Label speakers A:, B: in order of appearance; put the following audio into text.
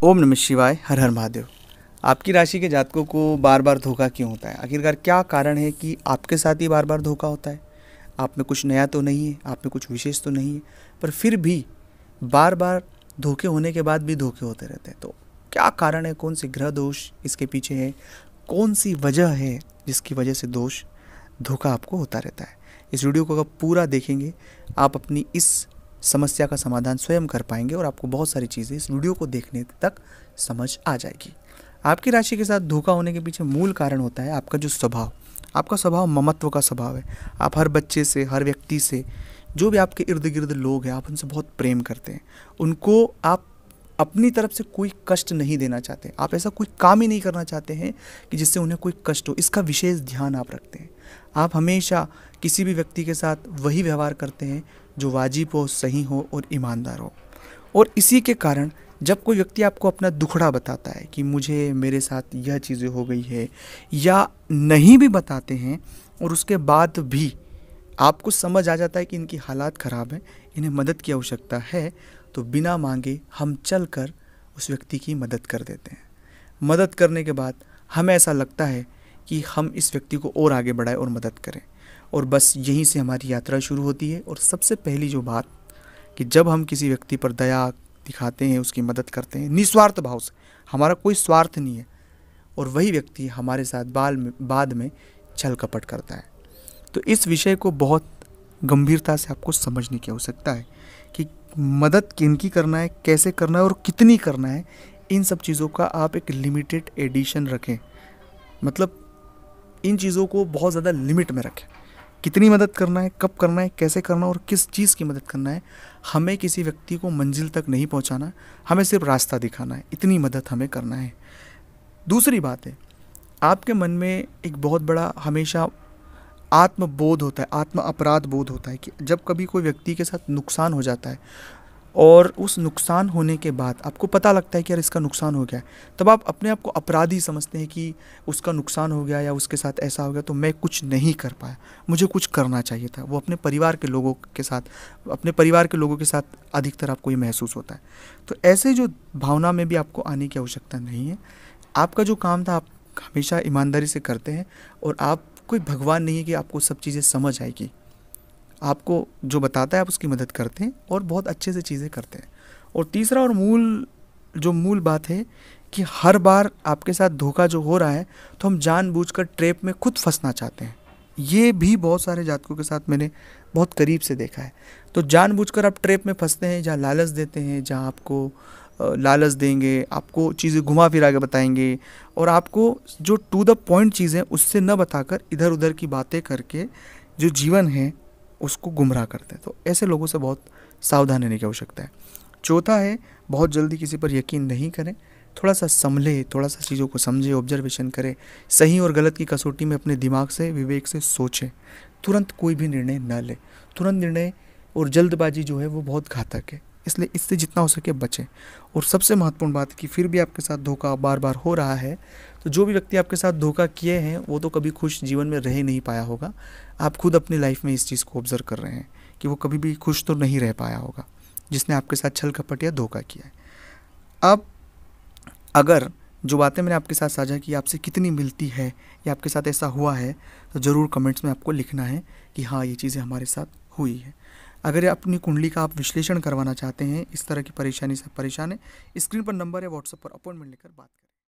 A: ओम नमः शिवाय, हर हर महादेव। आपकी राशि के जातकों को बार बार धोखा क्यों होता है? आखिरकार क्या कारण है कि आपके साथ ही बार बार धोखा होता है? आप में कुछ नया तो नहीं है, आप में कुछ विशेष तो नहीं है, पर फिर भी बार बार धोखे होने के बाद भी धोखे होते रहते हैं। तो क्या कारण है? कौन सी ग्रह दोष इसके पीछे है? कौन सी वजह है जिसकी वजह से धोखा आपको होता रहता है? इस वीडियो को अगर पूरा देखेंगे, आप अपनी इस समस्या का समाधान स्वयं कर पाएंगे और आपको बहुत सारी चीज़ें इस वीडियो को देखने तक समझ आ जाएगी। आपकी राशि के साथ धोखा होने के पीछे मूल कारण होता है आपका जो स्वभाव। आपका स्वभाव ममत्व का स्वभाव है। आप हर बच्चे से, हर व्यक्ति से, जो भी आपके इर्द गिर्द लोग हैं, आप उनसे बहुत प्रेम करते हैं। उनको आप अपनी तरफ से कोई कष्ट नहीं देना चाहते। आप ऐसा कोई काम ही नहीं करना चाहते हैं कि जिससे उन्हें कोई कष्ट हो। इसका विशेष ध्यान आप रखते हैं। आप हमेशा किसी भी व्यक्ति के साथ वही व्यवहार करते हैं जो वाजिब हो, सही हो और ईमानदार हो। और इसी के कारण जब कोई व्यक्ति आपको अपना दुखड़ा बताता है कि मेरे साथ यह चीज़ें हो गई है, या नहीं भी बताते हैं और उसके बाद भी आपको समझ आ जाता है कि इनकी हालात ख़राब है, इन्हें मदद की आवश्यकता है, तो बिना मांगे हम चलकर उस व्यक्ति की मदद कर देते हैं। मदद करने के बाद हमें ऐसा लगता है कि हम इस व्यक्ति को और आगे बढ़ाएं और मदद करें, और बस यहीं से हमारी यात्रा शुरू होती है। और सबसे पहली जो बात कि जब हम किसी व्यक्ति पर दया दिखाते हैं, उसकी मदद करते हैं निस्वार्थ भाव से, हमारा कोई स्वार्थ नहीं है, और वही व्यक्ति हमारे साथ बाद में छल कपट करता है। तो इस विषय को बहुत गंभीरता से आपको समझने की आवश्यकता है कि मदद किनकी करना है, कैसे करना है और कितनी करना है। इन सब चीज़ों का आप एक लिमिटेड एडिशन रखें, मतलब इन चीज़ों को बहुत ज़्यादा लिमिट में रखें। कितनी मदद करना है, कब करना है, कैसे करना है और किस चीज़ की मदद करना है। हमें किसी व्यक्ति को मंजिल तक नहीं पहुंचाना, हमें सिर्फ रास्ता दिखाना है, इतनी मदद हमें करना है। दूसरी बात है, आपके मन में एक बहुत बड़ा हमेशा आत्मबोध होता है, आत्म अपराध बोध होता है कि जब कभी कोई व्यक्ति के साथ नुकसान हो जाता है और उस नुकसान होने के बाद आपको पता लगता है कि यार इसका नुकसान हो गया है, तब आप अपने आप को अपराधी समझते हैं कि उसका नुकसान हो गया या उसके साथ ऐसा हो गया तो मैं कुछ नहीं कर पाया, मुझे कुछ करना चाहिए था। वो अपने परिवार के लोगों के साथ अधिकतर आपको ये महसूस होता है। तो ऐसे जो भावना में भी आपको आने की आवश्यकता नहीं है। आपका जो काम था आप हमेशा ईमानदारी से करते हैं, और आप कोई भगवान नहीं है कि आपको सब चीज़ें समझ आएगी। आपको जो बताता है आप उसकी मदद करते हैं और बहुत अच्छे से चीज़ें करते हैं। और तीसरा और मूल बात है कि हर बार आपके साथ धोखा जो हो रहा है तो हम जानबूझकर ट्रैप में खुद फंसना चाहते हैं। ये भी बहुत सारे जातकों के साथ मैंने बहुत करीब से देखा है। तो जानबूझकर आप ट्रैप में फंसते हैं, जहाँ लालच देते हैं, जहाँ आपको लालच देंगे, आपको चीज़ें घुमा फिरा के बताएंगे, और आपको जो टू द पॉइंट चीज़ें उससे न बताकर इधर उधर की बातें करके जो जीवन है उसको गुमराह करते हैं। तो ऐसे लोगों से बहुत सावधान रहने की आवश्यकता है। चौथा है, बहुत जल्दी किसी पर यकीन नहीं करें। थोड़ा सा संभले, थोड़ा सा चीज़ों को समझे, ऑब्जर्वेशन करें, सही और गलत की कसौटी में अपने दिमाग से, विवेक से सोचें। तुरंत कोई भी निर्णय न लें। तुरंत निर्णय और जल्दबाजी जो है वो बहुत घातक है, इसलिए इससे जितना हो सके बचें। और सबसे महत्वपूर्ण बात कि फिर भी आपके साथ धोखा बार बार हो रहा है, तो जो भी व्यक्ति आपके साथ धोखा किए हैं वो तो कभी खुश जीवन में रह नहीं पाया होगा। आप खुद अपनी लाइफ में इस चीज़ को ऑब्जर्व कर रहे हैं कि वो कभी भी खुश तो नहीं रह पाया होगा जिसने आपके साथ छल कपट या धोखा किया है। अब अगर जो बातें मैंने आपके साथ साझा की आपसे कितनी मिलती है या आपके साथ ऐसा हुआ है, तो ज़रूर कमेंट्स में आपको लिखना है कि हाँ ये चीज़ें हमारे साथ हुई है। अगर अपनी कुंडली का आप विश्लेषण करवाना चाहते हैं, इस तरह की परेशानी से परेशान है, स्क्रीन पर नंबर है, व्हाट्सएप पर अपॉइंटमेंट लेकर बात करें।